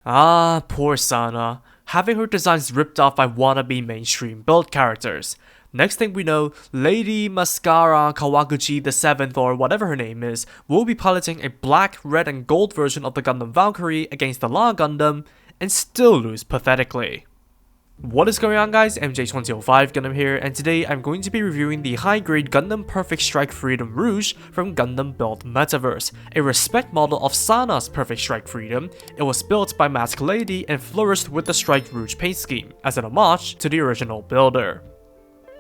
Ah, poor Sana, having her designs ripped off by wannabe mainstream build characters. Next thing we know, Lady Mascara Kawaguchi the 7th or whatever her name is, will be piloting a black, red and gold version of the Gundam Valkyrie against the Law Gundam, and still lose pathetically. What is going on guys, MJ2005 Gundam here, and today I'm going to be reviewing the high-grade Gundam Perfect Strike Freedom Rouge from Gundam Build Metaverse, a respec model of Sana's Perfect Strike Freedom. It was built by Mask Lady and flourished with the Strike Rouge paint scheme, as an homage to the original builder.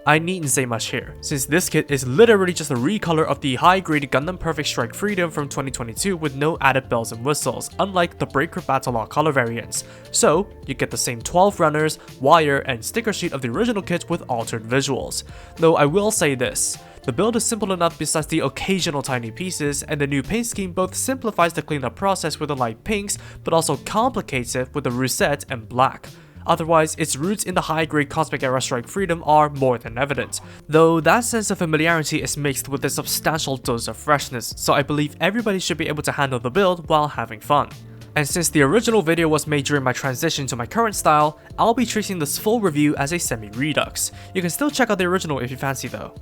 I needn't say much here, since this kit is literally just a recolor of the high-grade Gundam Perfect Strike Freedom from 2022 with no added bells and whistles, unlike the Breaker Battlogue color variants. So, you get the same 12 runners, wire, and sticker sheet of the original kit with altered visuals. Though I will say this, the build is simple enough besides the occasional tiny pieces, and the new paint scheme both simplifies the cleanup process with the light pinks, but also complicates it with the rusette and black. Otherwise, its roots in the high-grade Cosmic Era Strike Freedom are more than evident, though that sense of familiarity is mixed with a substantial dose of freshness, so I believe everybody should be able to handle the build while having fun. And since the original video was made during my transition to my current style, I'll be treating this full review as a semi-redux. You can still check out the original if you fancy though.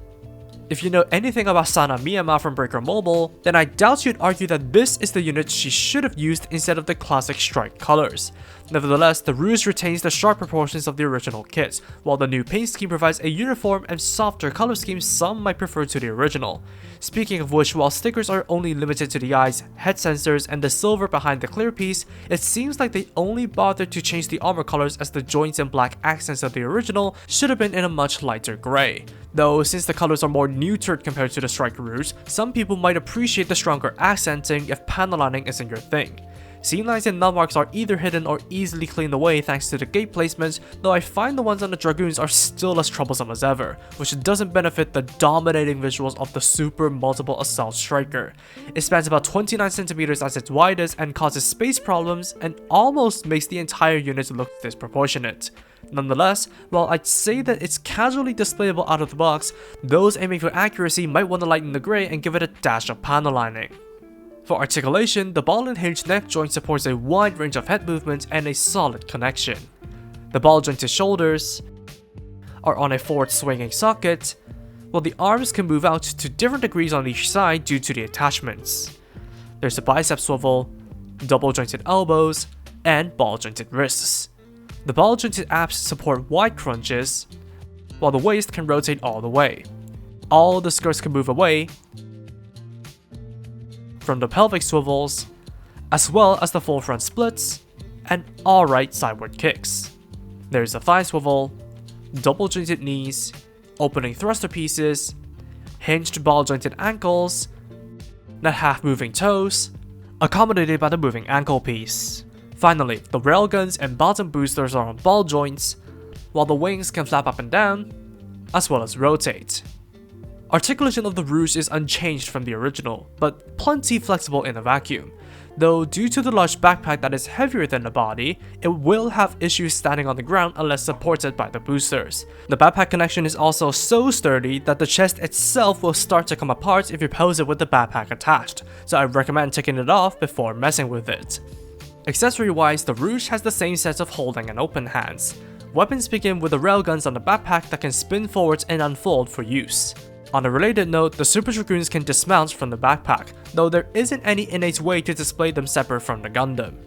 If you know anything about Sana Miyama from Breaker Mobile, then I doubt you'd argue that this is the unit she should have used instead of the classic strike colors. Nevertheless, the Rouge retains the sharp proportions of the original kit, while the new paint scheme provides a uniform and softer color scheme some might prefer to the original. Speaking of which, while stickers are only limited to the eyes, head sensors, and the silver behind the clear piece, it seems like they only bothered to change the armor colors as the joints and black accents of the original should have been in a much lighter gray. Though, since the colors are more neutered compared to the Strike Rouge, some people might appreciate the stronger accenting if panel lining isn't your thing. Seam lines and nut marks are either hidden or easily cleaned away thanks to the gate placements, though I find the ones on the Dragoons are still as troublesome as ever, which doesn't benefit the dominating visuals of the super multiple assault striker. It spans about 29 cm as its widest and causes space problems and almost makes the entire unit look disproportionate. Nonetheless, while I'd say that it's casually displayable out of the box, those aiming for accuracy might want to lighten the grey and give it a dash of panel lining. For articulation, the ball and hinge neck joint supports a wide range of head movement and a solid connection. The ball jointed shoulders are on a forward swinging socket, while the arms can move out to different degrees on each side due to the attachments. There's a bicep swivel, double jointed elbows, and ball jointed wrists. The ball jointed abs support wide crunches, while the waist can rotate all the way. All the skirts can move away from the pelvic swivels, as well as the full front splits, and alright sideward kicks. There's a thigh swivel, double jointed knees, opening thruster pieces, hinged ball jointed ankles, not half moving toes, accommodated by the moving ankle piece. Finally, the railguns and bottom boosters are on ball joints, while the wings can flap up and down, as well as rotate. Articulation of the Rouge is unchanged from the original, but plenty flexible in a vacuum. Though due to the large backpack that is heavier than the body, it will have issues standing on the ground unless supported by the boosters. The backpack connection is also so sturdy that the chest itself will start to come apart if you pose it with the backpack attached, so I recommend taking it off before messing with it. Accessory wise, the Rouge has the same set of holding and open hands. Weapons begin with the railguns on the backpack that can spin forwards and unfold for use. On a related note, the Super Dragoons can dismount from the backpack, though there isn't any innate way to display them separate from the Gundam.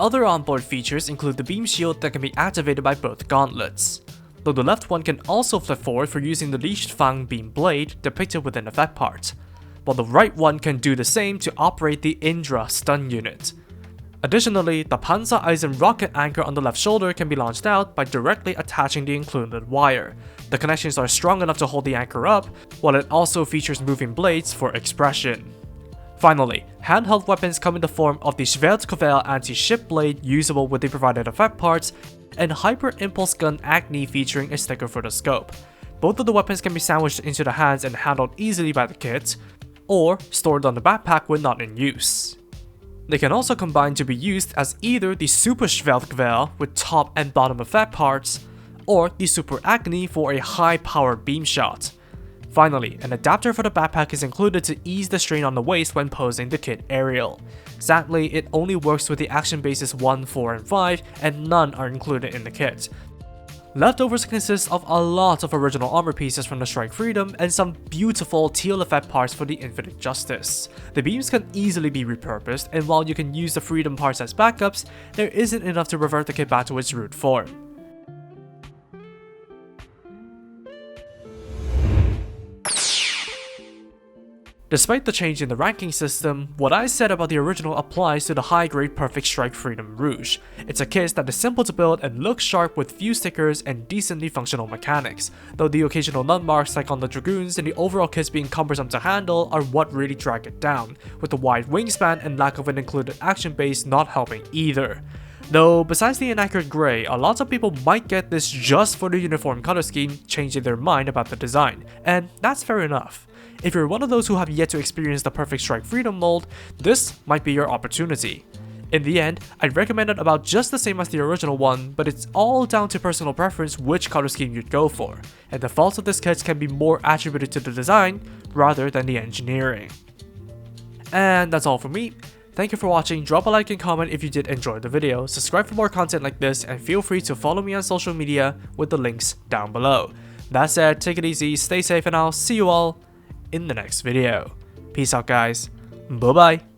Other onboard features include the beam shield that can be activated by both gauntlets, though the left one can also flip forward for using the leashed Fang beam blade depicted within the effect part, while the right one can do the same to operate the Indra stun unit. Additionally, the Panzer Eisen rocket anchor on the left shoulder can be launched out by directly attaching the included wire. The connections are strong enough to hold the anchor up, while it also features moving blades for expression. Finally, handheld weapons come in the form of the Schwertgewehr anti-ship blade usable with the provided effect parts, and Hyper Impulse Gun Acne featuring a sticker for the scope. Both of the weapons can be sandwiched into the hands and handled easily by the kit, or stored on the backpack when not in use. They can also combine to be used as either the Super Schwertgewehr with top and bottom effect parts, or the Super Acne for a high-powered beam shot. Finally, an adapter for the backpack is included to ease the strain on the waist when posing the kit aerial. Sadly, it only works with the action bases 1, 4, and 5, and none are included in the kit. Leftovers consist of a lot of original armor pieces from the Strike Freedom and some beautiful teal effect parts for the Infinite Justice. The beams can easily be repurposed, and while you can use the Freedom parts as backups, there isn't enough to revert the kit back to its root form. Despite the change in the ranking system, what I said about the original applies to the high-grade Perfect Strike Freedom Rouge. It's a kit that is simple to build and looks sharp with few stickers and decently functional mechanics, though the occasional nut marks like on the Dragoons and the overall kits being cumbersome to handle are what really drag it down, with the wide wingspan and lack of an included action base not helping either. Though, besides the inaccurate grey, a lot of people might get this just for the uniform color scheme, changing their mind about the design, and that's fair enough. If you're one of those who have yet to experience the Perfect Strike Freedom mold, this might be your opportunity. In the end, I'd recommend it about just the same as the original one, but it's all down to personal preference which color scheme you'd go for, and the faults of this kit can be more attributed to the design rather than the engineering. And that's all from me. Thank you for watching, drop a like and comment if you did enjoy the video, subscribe for more content like this, and feel free to follow me on social media with the links down below. That said, take it easy, stay safe, and I'll see you all in the next video. Peace out guys, bye bye.